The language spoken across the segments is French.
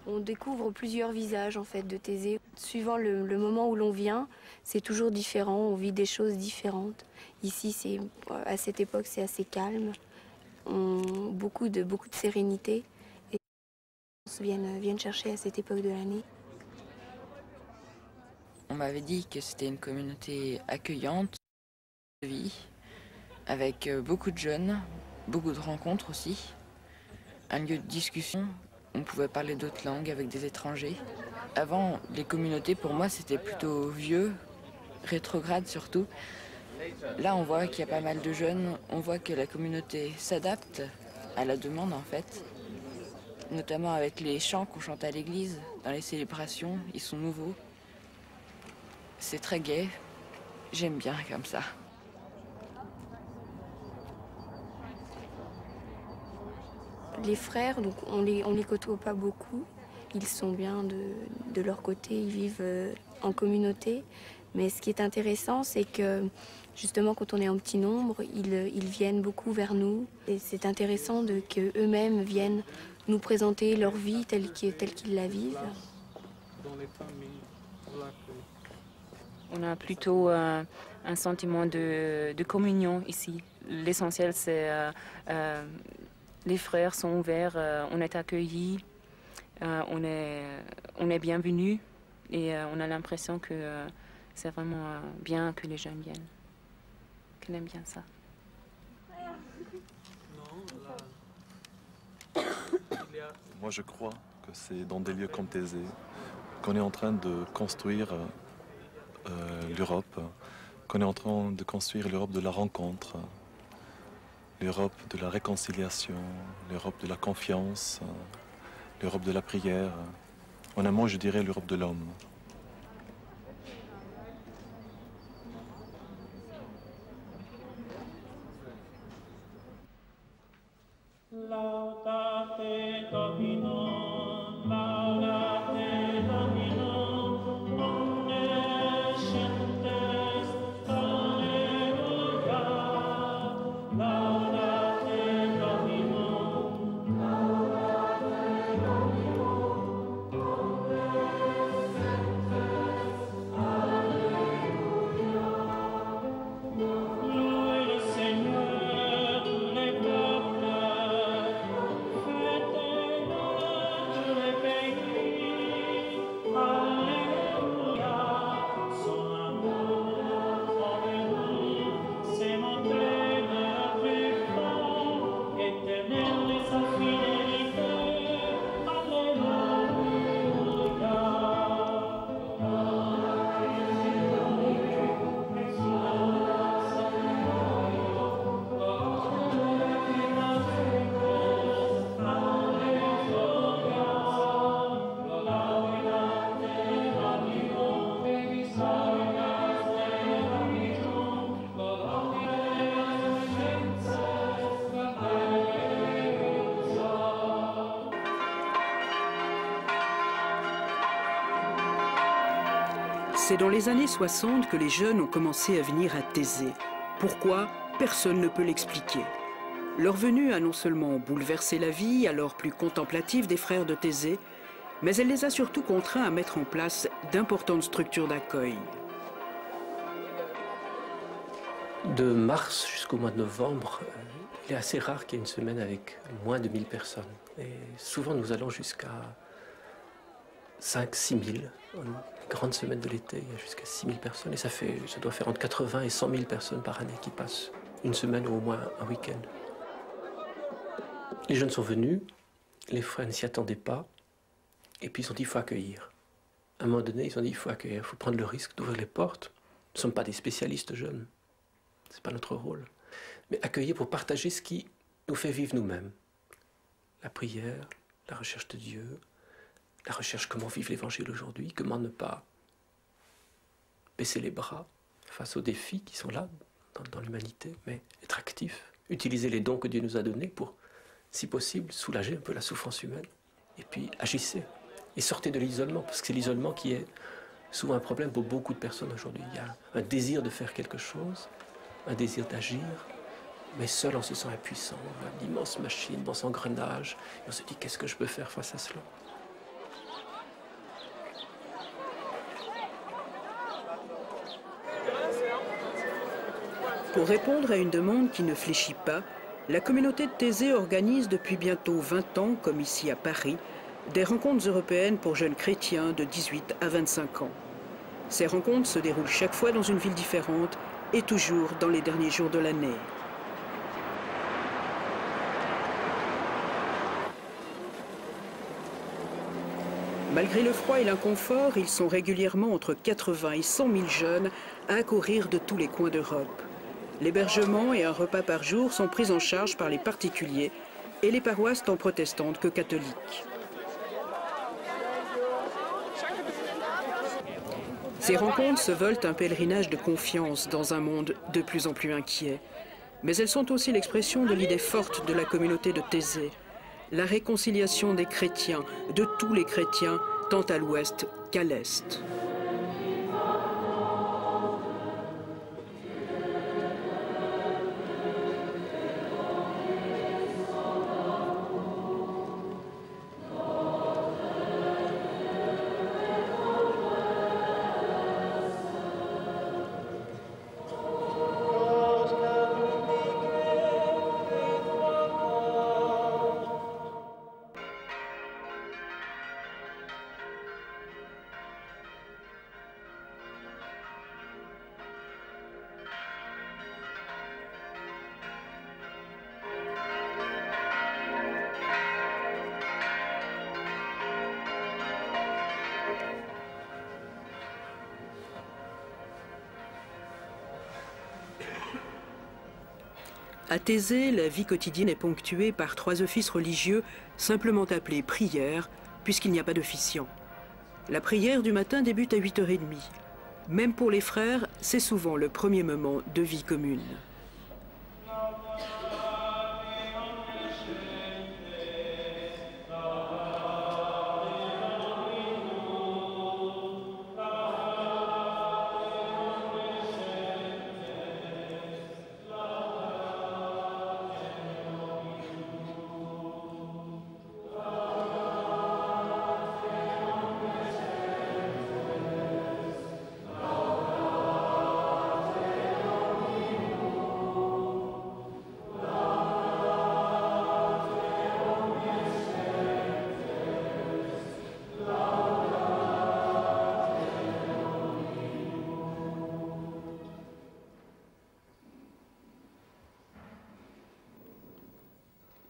On découvre plusieurs visages en fait de Thésée. Suivant le moment où l'on vient, c'est toujours différent, on vit des choses différentes. Ici, à cette époque, c'est assez calme, beaucoup de sérénité. Et les gens viennent chercher à cette époque de l'année. On m'avait dit que c'était une communauté accueillante, de vie, avec beaucoup de jeunes, beaucoup de rencontres aussi, un lieu de discussion. On pouvait parler d'autres langues avec des étrangers. Avant, les communautés, pour moi, c'était plutôt vieux, rétrograde surtout. Là, on voit qu'il y a pas mal de jeunes, on voit que la communauté s'adapte à la demande en fait, notamment avec les chants qu'on chante à l'église, dans les célébrations, ils sont nouveaux. C'est très gai, j'aime bien comme ça. Les frères, donc on les côtoie pas beaucoup. Ils sont bien de leur côté, ils vivent en communauté. Mais ce qui est intéressant, c'est que justement quand on est en petit nombre, ils viennent beaucoup vers nous. Et c'est intéressant qu'eux-mêmes viennent nous présenter leur vie telle qu'ils la vivent. On a plutôt un sentiment de communion ici. L'essentiel, c'est les frères sont ouverts, on est accueillis, on est bienvenus et on a l'impression que c'est vraiment bien que les jeunes viennent, qu'ils aiment bien ça. Moi, je crois que c'est dans des lieux comme Thésée qu'on est en train de construire l'Europe, qu'on est en train de construire l'Europe de la rencontre, l'Europe de la réconciliation, l'Europe de la confiance, l'Europe de la prière. En un mot, je dirais l'Europe de l'homme. Laudate Domino, laudate Domino, omniscientes, alleluia. Laudate Domino, laudate Domino, omniscientes, alleluia. Lui le Seigneur, les peuples. C'est dans les années 60 que les jeunes ont commencé à venir à Thésée. Pourquoi? Personne ne peut l'expliquer. Leur venue a non seulement bouleversé la vie, alors plus contemplative des frères de Thésée, mais elle les a surtout contraints à mettre en place d'importantes structures d'accueil. De mars jusqu'au mois de novembre, il est assez rare qu'il y ait une semaine avec moins de 1000 personnes. Et souvent, nous allons jusqu'à 5-6 000. Une grande semaine de l'été, il y a jusqu'à 6 000 personnes. Et ça doit faire entre 80 et 100 000 personnes par année qui passent une semaine ou au moins un week-end. Les jeunes sont venus, les frères ne s'y attendaient pas. Et puis ils ont dit, il faut accueillir. À un moment donné, ils ont dit, il faut accueillir, il faut prendre le risque d'ouvrir les portes. Nous ne sommes pas des spécialistes jeunes. Ce n'est pas notre rôle. Mais accueillir pour partager ce qui nous fait vivre nous-mêmes. La prière, la recherche de Dieu, la recherche comment vivre l'évangile aujourd'hui, comment ne pas baisser les bras face aux défis qui sont là dans l'humanité, mais être actif, utiliser les dons que Dieu nous a donnés pour, si possible, soulager un peu la souffrance humaine. Et puis agissez et sortez de l'isolement, parce que c'est l'isolement qui est souvent un problème pour beaucoup de personnes aujourd'hui. Il y a un désir de faire quelque chose, un désir d'agir, mais seul on se sent impuissant. On a d'immenses machines, d'immenses engrenages, et on se dit qu'est-ce que je peux faire face à cela? Pour répondre à une demande qui ne fléchit pas, la communauté de Thésée organise depuis bientôt 20 ans, comme ici à Paris, des rencontres européennes pour jeunes chrétiens de 18 à 25 ans. Ces rencontres se déroulent chaque fois dans une ville différente et toujours dans les derniers jours de l'année. Malgré le froid et l'inconfort, ils sont régulièrement entre 80 et 100 000 jeunes à accourir de tous les coins d'Europe. L'hébergement et un repas par jour sont pris en charge par les particuliers et les paroisses tant protestantes que catholiques. Ces rencontres se veulent un pèlerinage de confiance dans un monde de plus en plus inquiet. Mais elles sont aussi l'expression de l'idée forte de la communauté de Thésée, la réconciliation des chrétiens, de tous les chrétiens, tant à l'ouest qu'à l'est. À Thésée, la vie quotidienne est ponctuée par 3 offices religieux simplement appelés prières, puisqu'il n'y a pas d'officiant. La prière du matin débute à 8h30. Même pour les frères, c'est souvent le premier moment de vie commune.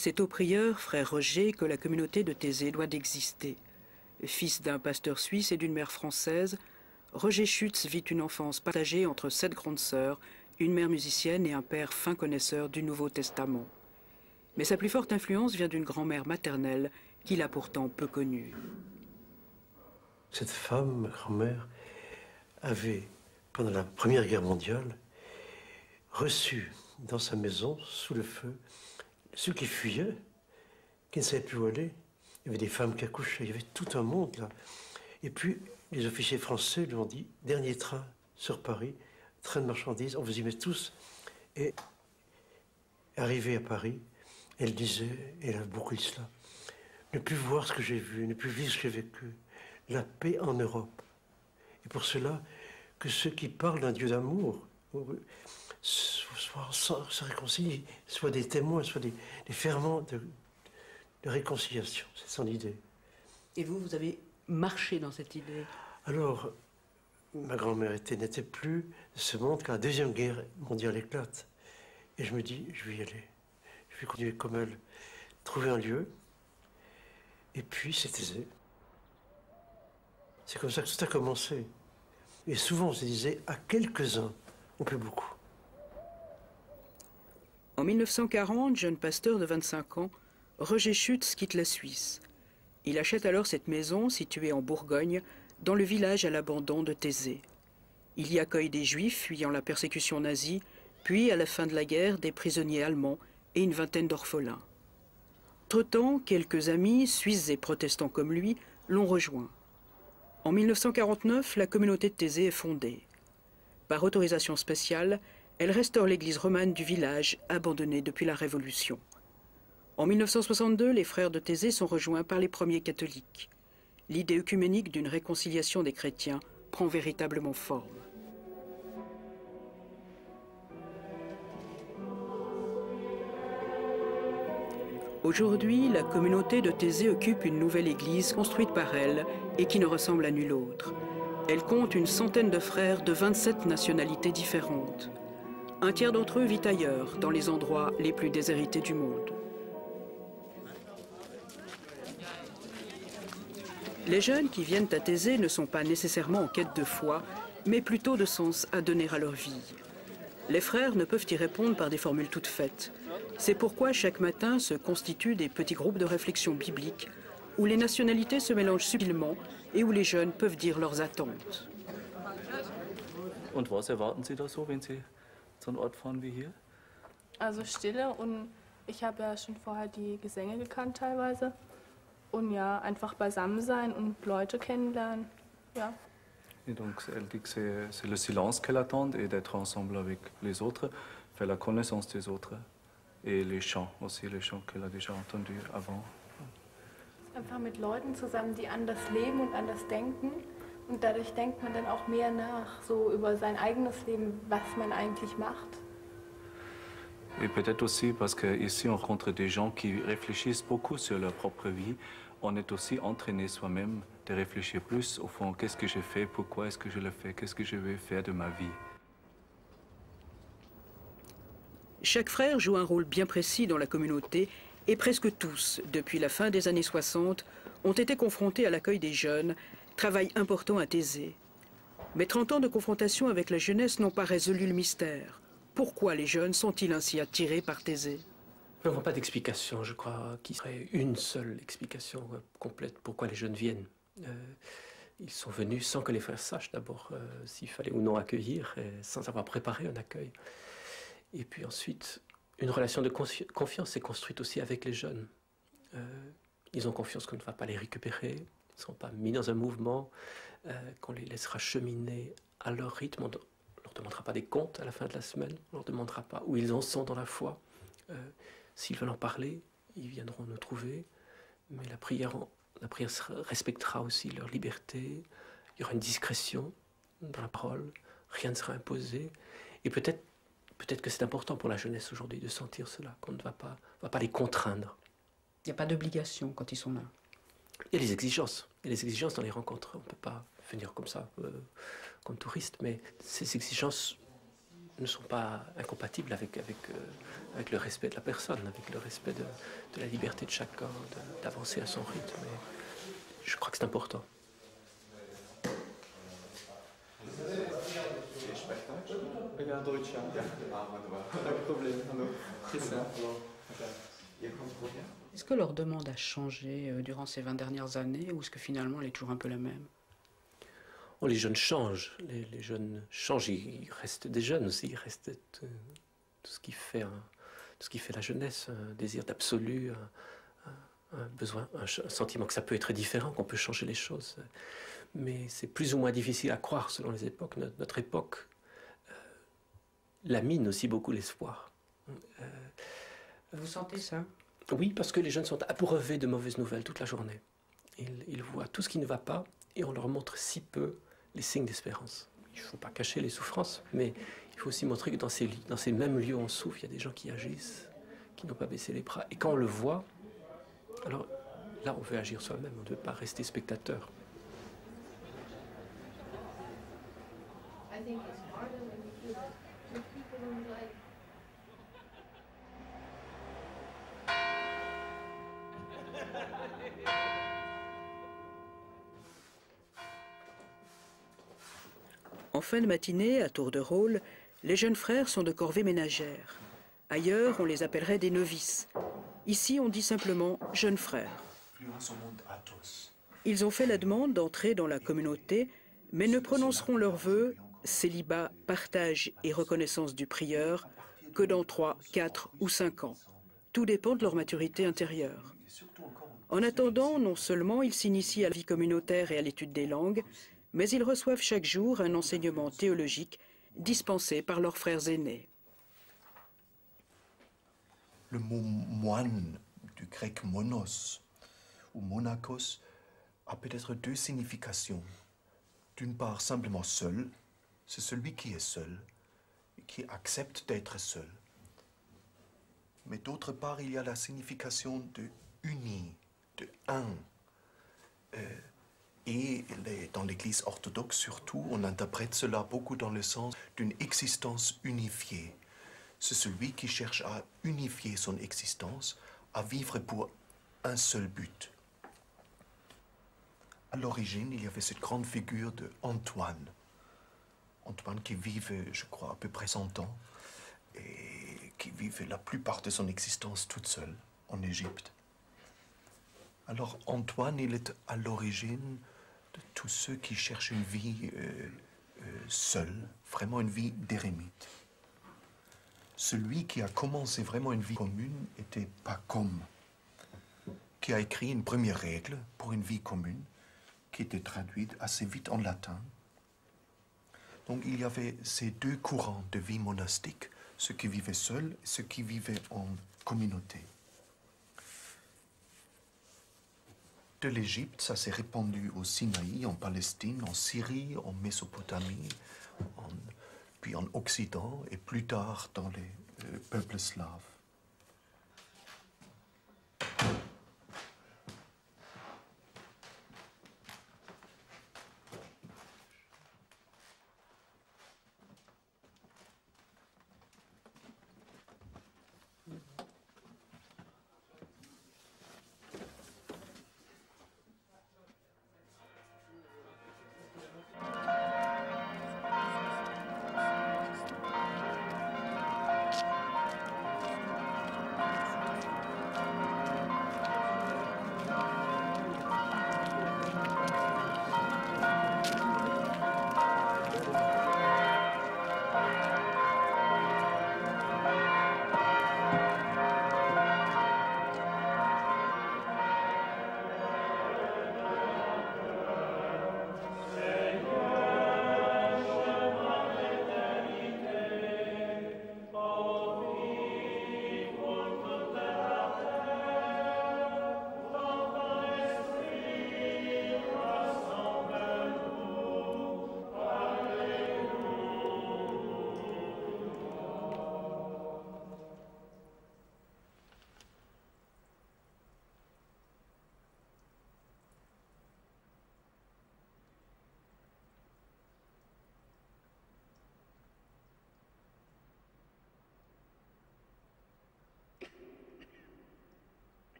C'est au prieur, frère Roger, que la communauté de Thésée doit d'exister. Fils d'un pasteur suisse et d'une mère française, Roger Schütz vit une enfance partagée entre 7 grandes sœurs, une mère musicienne et un père fin connaisseur du Nouveau Testament. Mais sa plus forte influence vient d'une grand-mère maternelle qu'il a pourtant peu connue. Cette femme, ma grand-mère, avait, pendant la Première Guerre mondiale, reçu dans sa maison, sous le feu, ceux qui fuyaient, qui ne savaient plus où aller. Il y avait des femmes qui accouchaient, il y avait tout un monde là. Et puis, les officiers français lui ont dit, dernier train sur Paris, train de marchandises, on vous y met tous. Et arrivée à Paris, elle disait, et elle a beaucoup dit cela, ne plus voir ce que j'ai vu, ne plus vivre ce que j'ai vécu, la paix en Europe. Et pour cela, que ceux qui parlent d'un Dieu d'amour se réconcilient, soient des témoins, soient des ferments de réconciliation. C'est son idée. Et vous, vous avez marché dans cette idée? Alors, ma grand-mère n'était plus de ce monde quand la Deuxième Guerre mondiale éclate. Et je me dis, je vais y aller. Je vais continuer comme elle, trouver un lieu. Et puis, c'est Thésée. C'est comme ça que tout a commencé. Et souvent, on se disait, à quelques-uns, on peut beaucoup. En 1940, jeune pasteur de 25 ans, Roger Schütz quitte la Suisse. Il achète alors cette maison située en Bourgogne, dans le village à l'abandon de Thésée. Il y accueille des juifs fuyant la persécution nazie, puis à la fin de la guerre, des prisonniers allemands et une vingtaine d'orphelins. Entre-temps, quelques amis, suisses et protestants comme lui, l'ont rejoint. En 1949, la communauté de Thésée est fondée. Par autorisation spéciale, elle restaure l'église romane du village, abandonnée depuis la Révolution. En 1962, les frères de Thésée sont rejoints par les premiers catholiques. L'idée œcuménique d'une réconciliation des chrétiens prend véritablement forme. Aujourd'hui, la communauté de Thésée occupe une nouvelle église construite par elle et qui ne ressemble à nulle autre. Elle compte une centaine de frères de 27 nationalités différentes. Un tiers d'entre eux vit ailleurs, dans les endroits les plus déshérités du monde. Les jeunes qui viennent à Thésée ne sont pas nécessairement en quête de foi, mais plutôt de sens à donner à leur vie. Les frères ne peuvent y répondre par des formules toutes faites. C'est pourquoi chaque matin se constituent des petits groupes de réflexion biblique où les nationalités se mélangent subtilement et où les jeunes peuvent dire leurs attentes. Und was erwarten Sie da so, wenn Sie so einen Ort fahren wie hier? Also Stille und ich habe ja schon vorher die Gesänge gekannt teilweise. Und ja, einfach beisammen sein und Leute kennenlernen. Ja. Et donc elle dit que c'est le silence qu'elle attend et d'être ensemble avec les autres, faire la connaissance des autres. Et les chants aussi, les chants qu'elle a déjà entendus avant. Einfach mit Leuten zusammen, die anders leben und anders denken. Und dadurch denkt man dann auch mehr nach, so über sein eigenes Leben, was man eigentlich macht. Et peut-être aussi parce qu'ici on rencontre des gens qui réfléchissent beaucoup sur leur propre vie. On est aussi entraîné soi-même de réfléchir plus au fond, qu'est-ce que j'ai fait, pourquoi est-ce que je le fais, qu'est-ce que je vais faire de ma vie. Chaque frère joue un rôle bien précis dans la communauté et presque tous, depuis la fin des années 60, ont été confrontés à l'accueil des jeunes, travail important à Thésée. Mais 30 ans de confrontation avec la jeunesse n'ont pas résolu le mystère. Pourquoi les jeunes sont-ils ainsi attirés par Thésée? Nous n'avons pas d'explication, je crois, qui serait une seule explication complète pourquoi les jeunes viennent. Ils sont venus sans que les frères sachent d'abord s'il fallait ou non accueillir, sans avoir préparé un accueil. Et puis ensuite, une relation de confiance s'est construite aussi avec les jeunes. Ils ont confiance qu'on ne va pas les récupérer, ils ne seront pas mis dans un mouvement, qu'on les laissera cheminer à leur rythme. On ne leur demandera pas des comptes à la fin de la semaine, on ne leur demandera pas où ils en sont dans la foi. S'ils veulent en parler, ils viendront nous trouver, mais la prière respectera aussi leur liberté, il y aura une discrétion dans la parole, rien ne sera imposé, et peut-être que c'est important pour la jeunesse aujourd'hui de sentir cela, qu'on ne va pas les contraindre. Il n'y a pas d'obligation quand ils sont là. Il y a des exigences. Il y a des exigences dans les rencontres. On ne peut pas venir comme ça, comme touriste, mais ces exigences ne sont pas incompatibles avec le respect de la personne, avec le respect de la liberté de chacun, d'avancer à son rythme. Et je crois que c'est important. Est-ce que leur demande a changé durant ces 20 dernières années ou est-ce que finalement elle est toujours un peu la même? Oh, les jeunes changent, les jeunes changent, ils restent des jeunes aussi, ils restent tout ce qui fait la jeunesse, un désir d'absolu, un besoin, un sentiment que ça peut être différent, qu'on peut changer les choses. Mais c'est plus ou moins difficile à croire selon les époques. Notre époque lamine aussi beaucoup l'espoir. Vous sentez ça? Oui, parce que les jeunes sont abreuvés de mauvaises nouvelles toute la journée. Ils voient tout ce qui ne va pas et on leur montre si peu les signes d'espérance. Il ne faut pas cacher les souffrances, mais il faut aussi montrer que dans ces mêmes lieux où on souffre, il y a des gens qui agissent, qui n'ont pas baissé les bras. Et quand on le voit, alors là, on veut agir soi-même, on ne veut pas rester spectateur. En fin de matinée, à tour de rôle, les jeunes frères sont de corvée ménagère. Ailleurs, on les appellerait des novices. Ici, on dit simplement « jeunes frères ». Ils ont fait la demande d'entrer dans la communauté, mais ne prononceront leurs vœux, célibat, partage et reconnaissance du prieur, que dans 3, 4 ou 5 ans. Tout dépend de leur maturité intérieure. En attendant, non seulement ils s'initient à la vie communautaire et à l'étude des langues, mais ils reçoivent chaque jour un enseignement théologique dispensé par leurs frères aînés. Le mot moine du grec monos ou monakos a peut-être deux significations. D'une part, simplement seul, c'est celui qui est seul et qui accepte d'être seul. mais d'autre part, il y a la signification de uni, de un. Et dans l'Église orthodoxe surtout, on interprète cela beaucoup dans le sens d'une existence unifiée. C'est celui qui cherche à unifier son existence, à vivre pour un seul but. À l'origine, il y avait cette grande figure de Antoine. Antoine qui vivait, je crois, à peu près 100 ans, et qui vivait la plupart de son existence toute seule en Égypte. Alors Antoine, il est à l'origine de tous ceux qui cherchent une vie seule, vraiment une vie d'érémite. Celui qui a commencé vraiment une vie commune était Pacôme, qui a écrit une première règle pour une vie commune, qui était traduite assez vite en latin. Donc il y avait ces deux courants de vie monastique, ceux qui vivaient seuls et ceux qui vivaient en communauté. De l'Égypte, ça s'est répandu au Sinaï, en Palestine, en Syrie, en Mésopotamie, puis en Occident et plus tard dans les peuples slaves.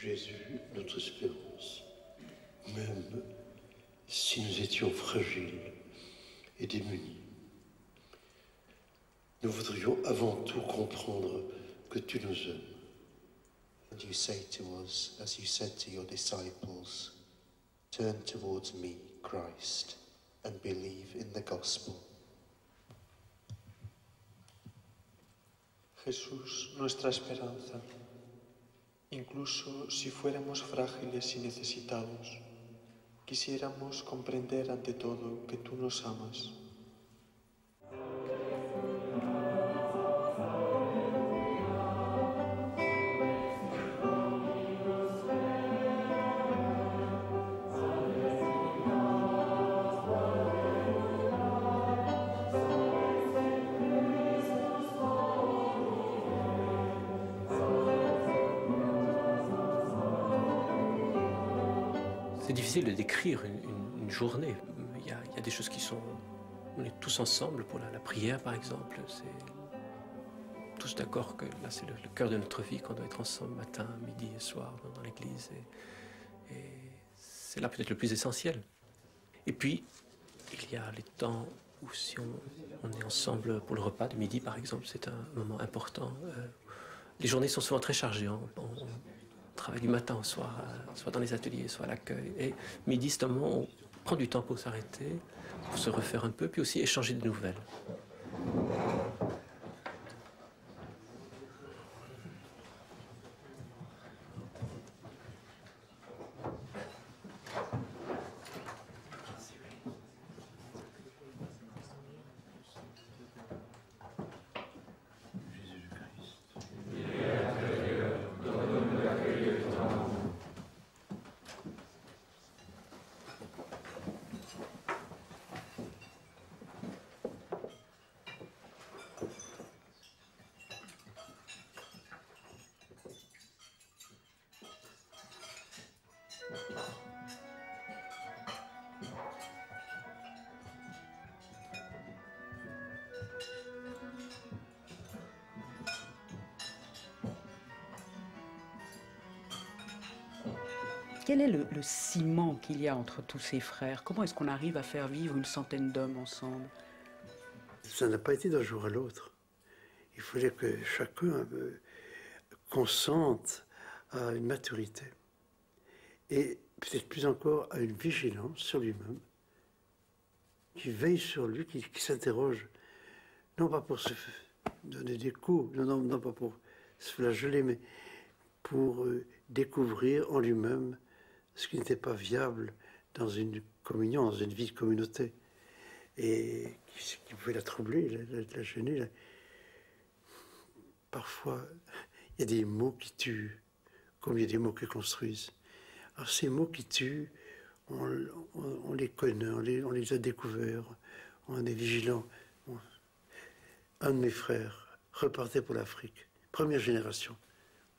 Jésus, notre espérance, même si nous étions fragiles et démunis, nous voudrions avant tout comprendre que tu nous aimes. And you say to us, as you said to your disciples, turn towards me, Christ, and believe in the gospel. Jesús, nuestra esperanza. Incluso si fuéramos frágiles y necesitados, quisiéramos comprender ante todo que tú nos amas. C'est difficile de décrire une journée. Il y a des choses qui sont... On est tous ensemble pour la prière, par exemple. C'est tous d'accord que là, c'est le cœur de notre vie, qu'on doit être ensemble matin, midi et soir dans l'église. Et c'est là peut-être le plus essentiel. Et puis, il y a les temps où si on est ensemble pour le repas de midi, par exemple, c'est un moment important. Les journées sont souvent très chargées. On travaille du matin au soir, soit dans les ateliers, soit à l'accueil. Et midi, c'est un moment où on prend du temps pour s'arrêter, pour se refaire un peu, puis aussi échanger de nouvelles. Quel est le ciment qu'il y a entre tous ces frères? Comment est-ce qu'on arrive à faire vivre une centaine d'hommes ensemble? Ça n'a pas été d'un jour à l'autre. Il fallait que chacun consente à une maturité et peut-être plus encore à une vigilance sur lui-même, qui veille sur lui, qui s'interroge, non pas pour se donner des coups, non pas pour se flageller, mais pour découvrir en lui-même ce qui n'était pas viable dans une communion, dans une vie de communauté, et qui pouvait la troubler, la gêner. Parfois, il y a des mots qui tuent, comme il y a des mots qui construisent. Alors ces mots qui tuent, on les connaît, on les a découverts, on est vigilant. Un de mes frères repartait pour l'Afrique, première génération,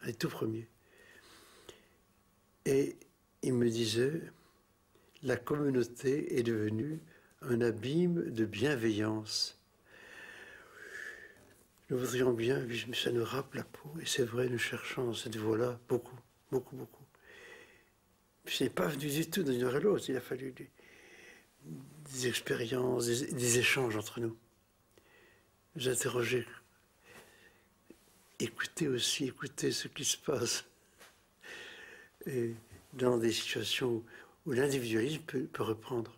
les tout premiers. Et il me disait, la communauté est devenue un abîme de bienveillance. Nous voudrions bien, mais ça nous râpe la peau. Et c'est vrai, nous cherchons dans cette voie-là beaucoup, beaucoup, beaucoup. Puis ce n'est pas venu du tout d'une heure à l'autre. Il a fallu des expériences, des échanges entre nous. Nous interroger. Écouter ce qui se passe. Et dans des situations où l'individualisme peut reprendre.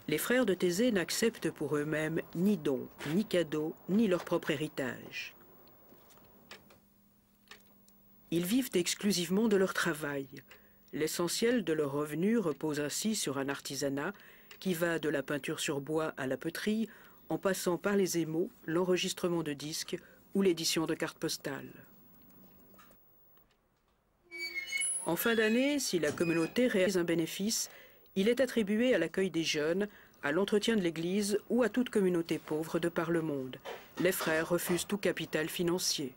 Les frères de Thésée n'acceptent pour eux-mêmes ni dons, ni cadeaux, ni leur propre héritage. Ils vivent exclusivement de leur travail. L'essentiel de leurs revenus repose ainsi sur un artisanat qui va de la peinture sur bois à la poterie, en passant par les émaux, l'enregistrement de disques ou l'édition de cartes postales. En fin d'année, si la communauté réalise un bénéfice, il est attribué à l'accueil des jeunes, à l'entretien de l'Église ou à toute communauté pauvre de par le monde. Les frères refusent tout capital financier.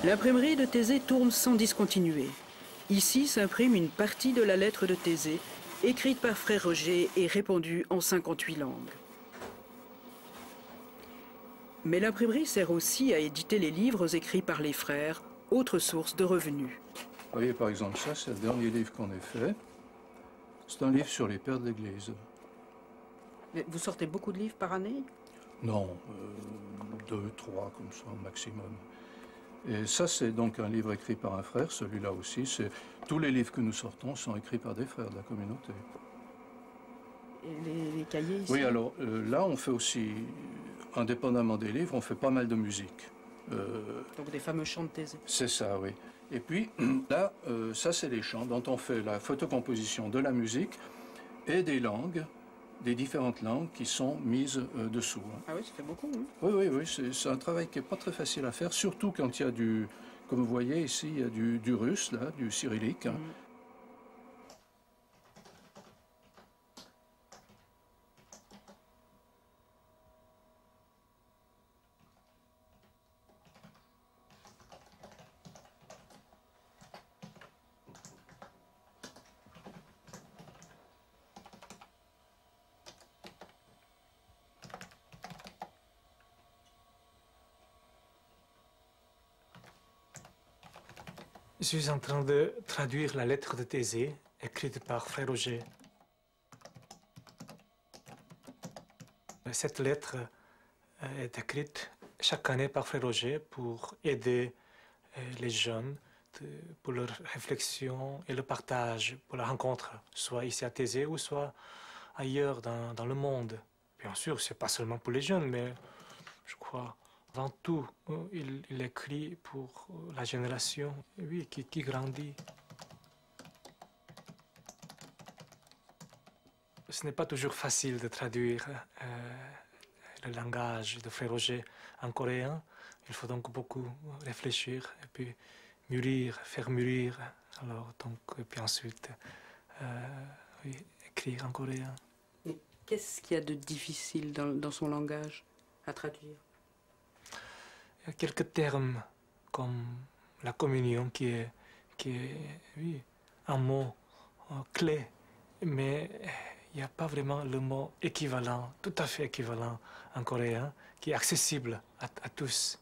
L'imprimerie de Thésée tourne sans discontinuer. Ici s'imprime une partie de la lettre de Thésée, écrite par Frère Roger et répandue en 58 langues. Mais l'imprimerie sert aussi à éditer les livres écrits par les frères, autre source de revenus. Vous voyez, par exemple, ça, c'est le dernier livre qu'on ait fait. C'est un livre sur les pères de l'Église. Vous sortez beaucoup de livres par année? Non, 2, 3 comme ça, au maximum. Et ça, c'est donc un livre écrit par un frère, celui-là aussi. Tous les livres que nous sortons sont écrits par des frères de la communauté. Et les cahiers ici? Oui, alors là, on fait aussi, indépendamment des livres, on fait pas mal de musique. Donc des fameux chants de Thésée. C'est ça, oui. Et puis là, ça, c'est les chants dont on fait la photocomposition de la musique et des langues, des différentes langues qui sont mises dessous. Ah oui, ça fait beaucoup. Hein? Oui, c'est un travail qui n'est pas très facile à faire, surtout quand il y a du, comme vous voyez ici, il y a du russe, là, du cyrillique. Hein. Je suis en train de traduire la lettre de Thésée, écrite par Frère Roger. Cette lettre est écrite chaque année par Frère Roger pour aider les jeunes pour leur réflexion et le partage, pour la rencontre, soit ici à Thésée ou soit ailleurs dans le monde. Bien sûr, ce n'est pas seulement pour les jeunes, mais je crois avant tout, il écrit pour la génération oui, qui grandit. Ce n'est pas toujours facile de traduire le langage de Frère Roger en coréen. Il faut donc beaucoup réfléchir et puis mûrir, faire mûrir. Alors, donc, et puis ensuite, oui, écrire en coréen. Qu'est-ce qu'il y a de difficile dans son langage à traduire? Il y a quelques termes comme la communion qui est qui est, oui, un mot clé, mais il n'y a pas vraiment le mot équivalent, tout à fait équivalent en coréen, qui est accessible à tous.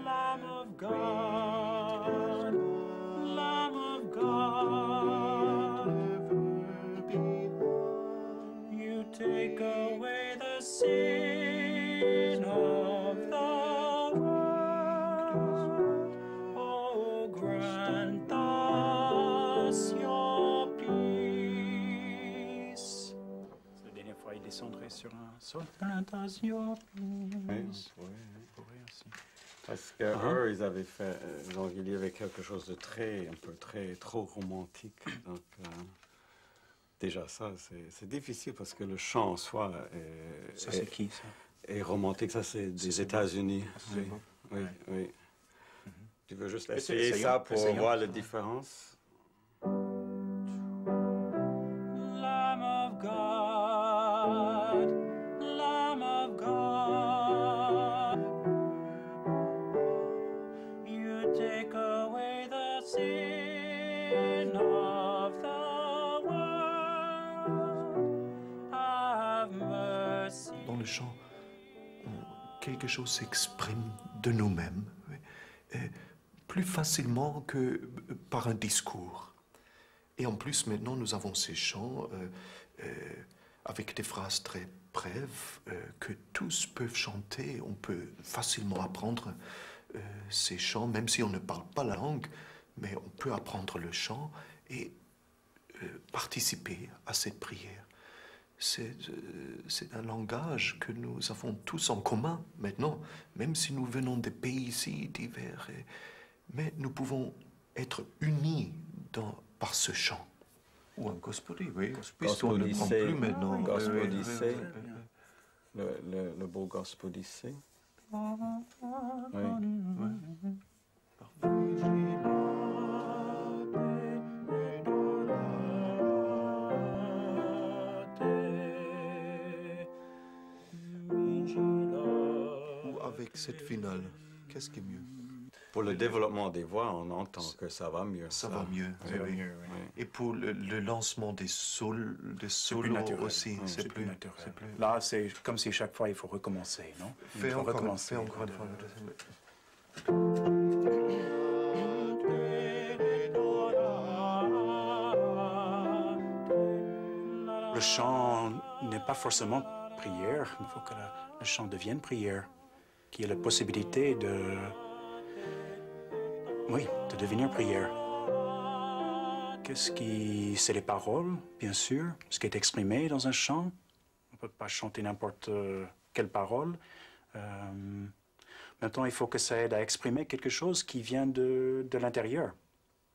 Lamb of God, Lamb of God, you take away the sin of the world. Oh, grant us your peace. La dernière fois, il descendrait sur un sol. Grant us your peace. Oui. Parce qu'eux, ils avaient fait, donc il y avait quelque chose de trop romantique. Donc, déjà ça, c'est difficile parce que le chant en soi Ça, c'est qui, ça? Est romantique. Ça, c'est des États-Unis. Oui. Tu veux juste essayer ça pour voir la différence? Lamb of God, Lamb of God, you take away the sin of the world. Have mercy. Dans le chant, quelque chose s'exprime de nous-mêmes, plus facilement que par un discours. Et en plus, maintenant, nous avons ces chants avec des phrases très brèves que tous peuvent chanter. On peut facilement apprendre ces chants, même si on ne parle pas la langue, mais on peut apprendre le chant et participer à cette prière. C'est un langage que nous avons tous en commun maintenant, même si nous venons de pays si divers. Mais nous pouvons être unis par ce chant. Ou un gospel, oui. Puisqu'on ne prend plus maintenant. Gospel-lycée. Le beau gospel-lycée. Oui. Ou avec cette finale, qu'est-ce qui est mieux? Pour le développement des voix, on entend que ça va mieux. Ça va mieux, oui. Et pour le lancement des solos aussi, c'est plus naturel. Là, c'est comme si chaque fois il faut recommencer, non? Fais encore une fois. Le chant n'est pas forcément prière. Il faut que le chant devienne prière, qu'il y ait la possibilité de devenir prière. C'est les paroles, bien sûr, ce qui est exprimé dans un chant. On ne peut pas chanter n'importe quelle parole. Maintenant, il faut que ça aide à exprimer quelque chose qui vient de l'intérieur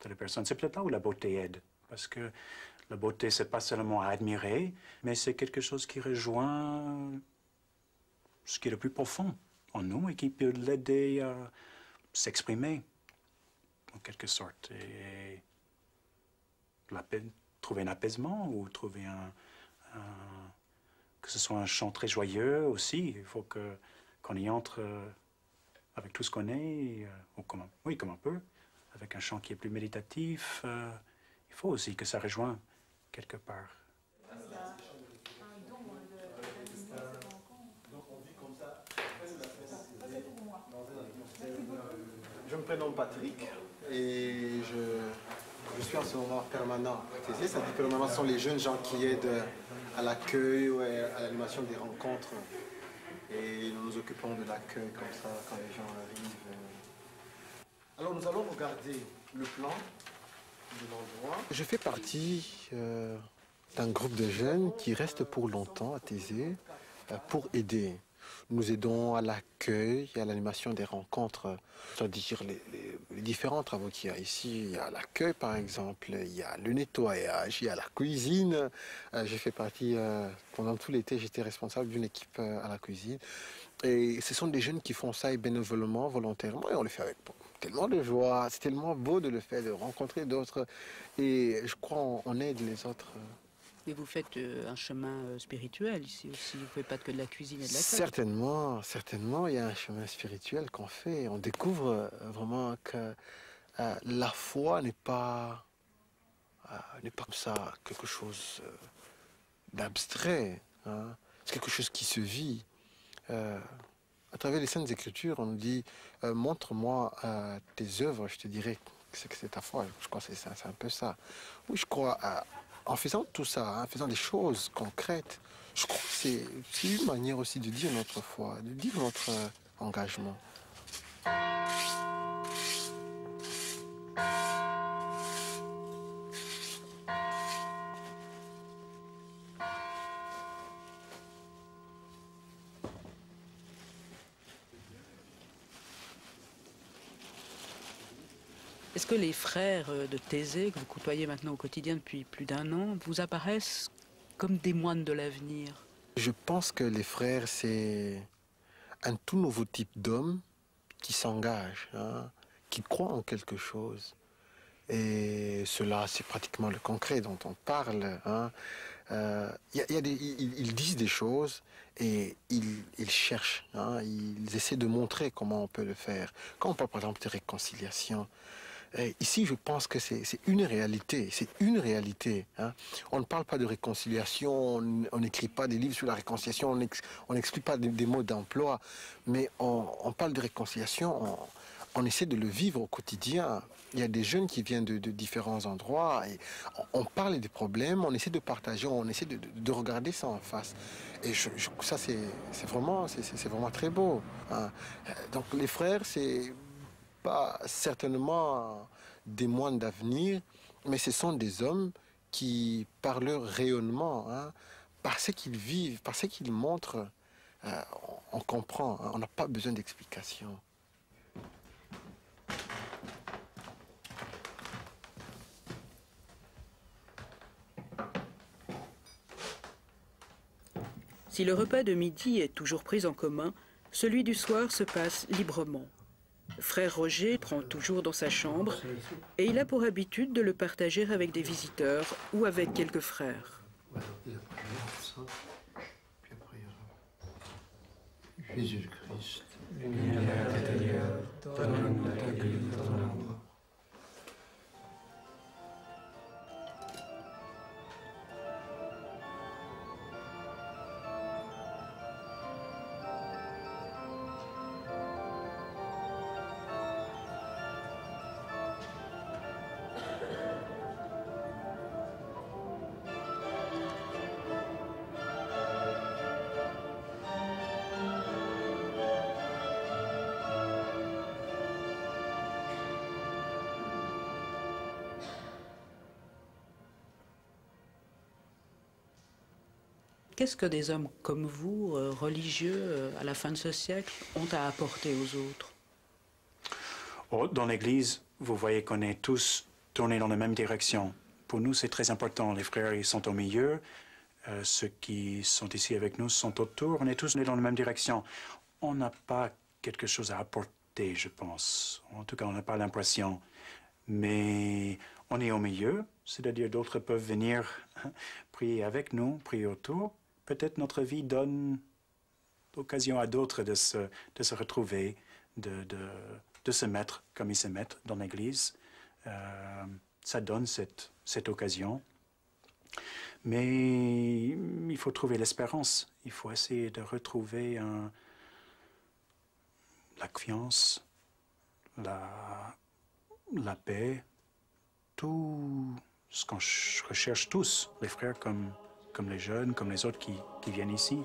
de la personne. C'est peut-être là où la beauté aide, parce que la beauté, c'est pas seulement à admirer, mais c'est quelque chose qui rejoint ce qui est le plus profond en nous et qui peut l'aider à s'exprimer, en quelque sorte. Et trouver un apaisement ou trouver que ce soit un chant très joyeux aussi. Il faut qu'on y entre avec tout ce qu'on est, comme un peu, avec un chant qui est plus méditatif. Il faut aussi que ça rejoigne quelque part. Je me prénomme Patrick et je suis en ce moment permanent à Thésée. Ça dit que normalement ce sont les jeunes gens qui aident à l'accueil ou à l'animation des rencontres. Et nous nous occupons de l'accueil comme ça quand les gens arrivent. Alors nous allons regarder le plan de l'endroit. Je fais partie d'un groupe de jeunes qui restent pour longtemps à Thésée pour aider. nous aidons à l'accueil et à l'animation des rencontres, c'est-à-dire les différents travaux qu'il y a ici. Il y a l'accueil par exemple, il y a le nettoyage, il y a la cuisine. J'ai fait partie, pendant tout l'été, j'étais responsable d'une équipe à la cuisine. Et ce sont des jeunes qui font ça bénévolement, volontairement, et on le fait avec tellement de joie. C'est tellement beau de le faire, de rencontrer d'autres. Et je crois on aide les autres. Et vous faites un chemin spirituel ici aussi, vous ne faites pas que de la cuisine et de la Certainement, certainement, il y a un chemin spirituel qu'on fait. On découvre vraiment que la foi n'est pas comme ça quelque chose d'abstrait. Hein. C'est quelque chose qui se vit. À travers les Saintes Écritures, on nous dit montre-moi tes œuvres, je te dirai que c'est ta foi. Je crois que c'est un peu ça. Oui, je crois. En faisant tout ça, en faisant des choses concrètes, je crois que c'est une manière aussi de dire notre foi, de dire notre engagement. Est-ce que les frères de Thésée, que vous côtoyez maintenant au quotidien depuis plus d'1 an, vous apparaissent comme des moines de l'avenir? Je pense que les frères, c'est un tout nouveau type d'homme qui s'engage, hein, qui croit en quelque chose. Et cela, c'est pratiquement le concret dont on parle. Hein. Ils disent des choses et ils cherchent, hein, ils essaient de montrer comment on peut le faire. Quand on parle par exemple de réconciliation, ici, je pense que c'est une réalité, hein. On ne parle pas de réconciliation, on n'écrit pas des livres sur la réconciliation, on n'explique pas des mots d'emploi, mais on parle de réconciliation, on essaie de le vivre au quotidien. Il y a des jeunes qui viennent de différents endroits, et on parle des problèmes, on essaie de partager, on essaie de regarder ça en face. Et ça, c'est vraiment très beau. Hein. Donc les frères, c'est pas certainement des moines d'avenir, mais ce sont des hommes qui, par leur rayonnement, hein, par ce qu'ils vivent, par ce qu'ils montrent, on comprend, hein, on n'a pas besoin d'explications. Si le repas de midi est toujours pris en commun, celui du soir se passe librement. Frère Roger prend toujours dans sa chambre et il a pour habitude de le partager avec des visiteurs ou avec quelques frères. Jésus-Christ, lumière intérieure, donne-nous d'accueillir ton amour. Qu'est-ce que des hommes comme vous, religieux, à la fin de ce siècle, ont à apporter aux autres? Oh, dans l'Église, vous voyez qu'on est tous tournés dans la même direction. Pour nous, c'est très important. Les frères, ils sont au milieu. Ceux qui sont ici avec nous sont autour. On est tous dans la même direction. On n'a pas quelque chose à apporter, je pense. En tout cas, on n'a pas l'impression. Mais on est au milieu, c'est-à-dire d'autres peuvent venir prier avec nous, prier autour. Peut-être notre vie donne l'occasion à d'autres de se retrouver, de se mettre comme ils se mettent dans l'Église. Ça donne cette occasion. Mais il faut trouver l'espérance. Il faut essayer de retrouver la confiance, la paix, tout ce qu'on recherche tous, les frères comme les jeunes, comme les autres qui viennent ici.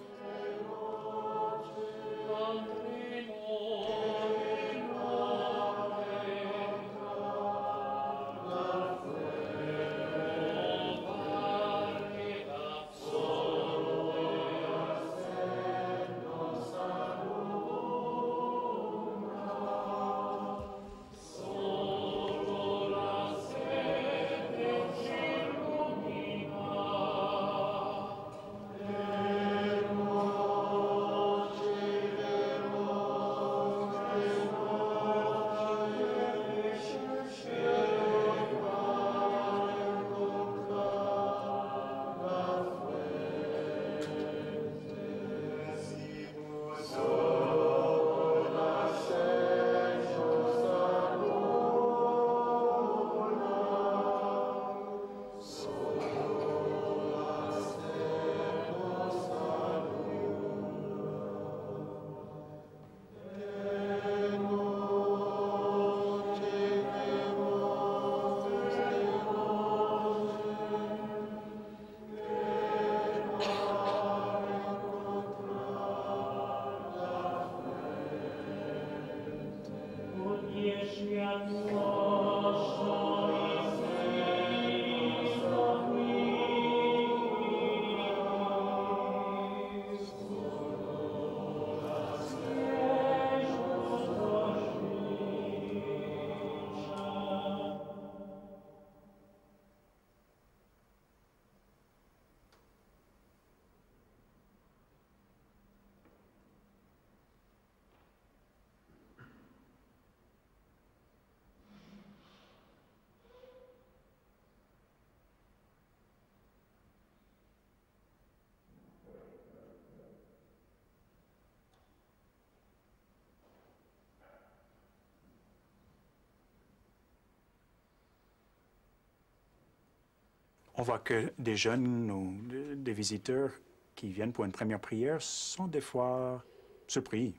On voit que des jeunes ou des visiteurs qui viennent pour une première prière sont des fois surpris,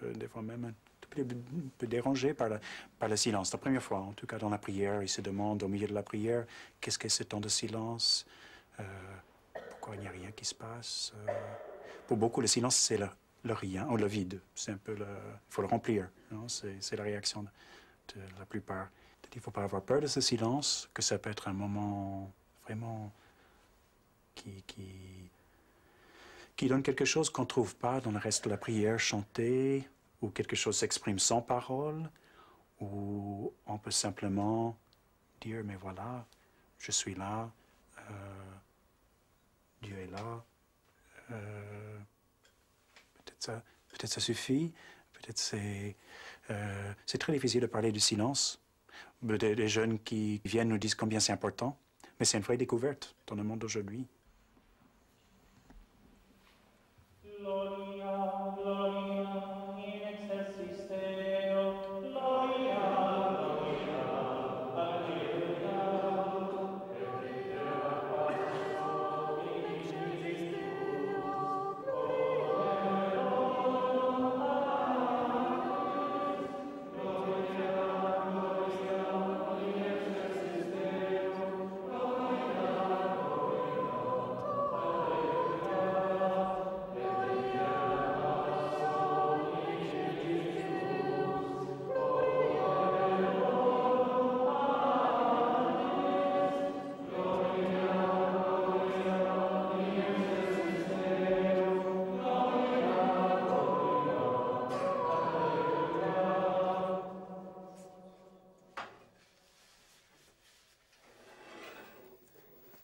des fois même un peu dérangés par le silence. La première fois, en tout cas dans la prière, ils se demandent au milieu de la prière, qu'est-ce que c'est temps de silence? Pourquoi il n'y a rien qui se passe? Pour beaucoup, le silence, c'est le rien, ou le vide. C'est un peu il faut le remplir. C'est la réaction de la plupart. Il ne faut pas avoir peur de ce silence, que ça peut être un moment vraiment qui donne quelque chose qu'on ne trouve pas dans le reste de la prière chantée, ou quelque chose s'exprime sans parole, ou on peut simplement dire, mais voilà, je suis là, Dieu est là, peut-être ça suffit, peut-être c'est très difficile de parler du silence. Des jeunes qui viennent nous disent combien c'est important, mais c'est une vraie découverte dans le monde d'aujourd'hui.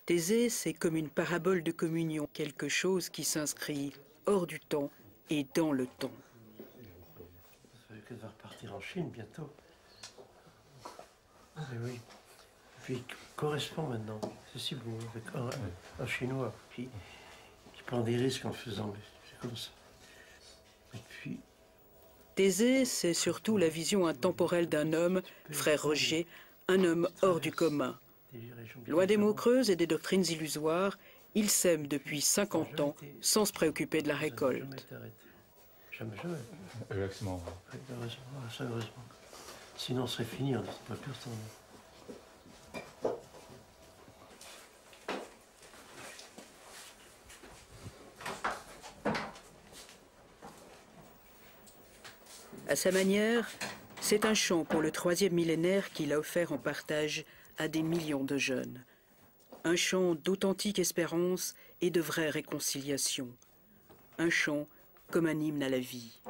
Thésée, c'est comme une parabole de communion, quelque chose qui s'inscrit hors du temps et dans le temps. Vous savez qu'elle va repartir en Chine bientôt. Mais oui. Puis il correspond maintenant. C'est si beau, avec un Chinois qui prend des risques en faisant. C'est comme ça. Et puis. Thésée, c'est surtout la vision intemporelle d'un homme, frère Roger, un homme hors du commun. Loin des mots creux et des doctrines illusoires, il sème depuis 50 ans sans se préoccuper de la récolte. Jamais, jamais. Heureusement. Heureusement. Sinon, on serait fini, on ne serait pas plus temps. À sa manière, c'est un chant pour le 3e millénaire qu'il a offert en partage à des millions de jeunes. Un chant d'authentique espérance et de vraie réconciliation. Un chant comme un hymne à la vie.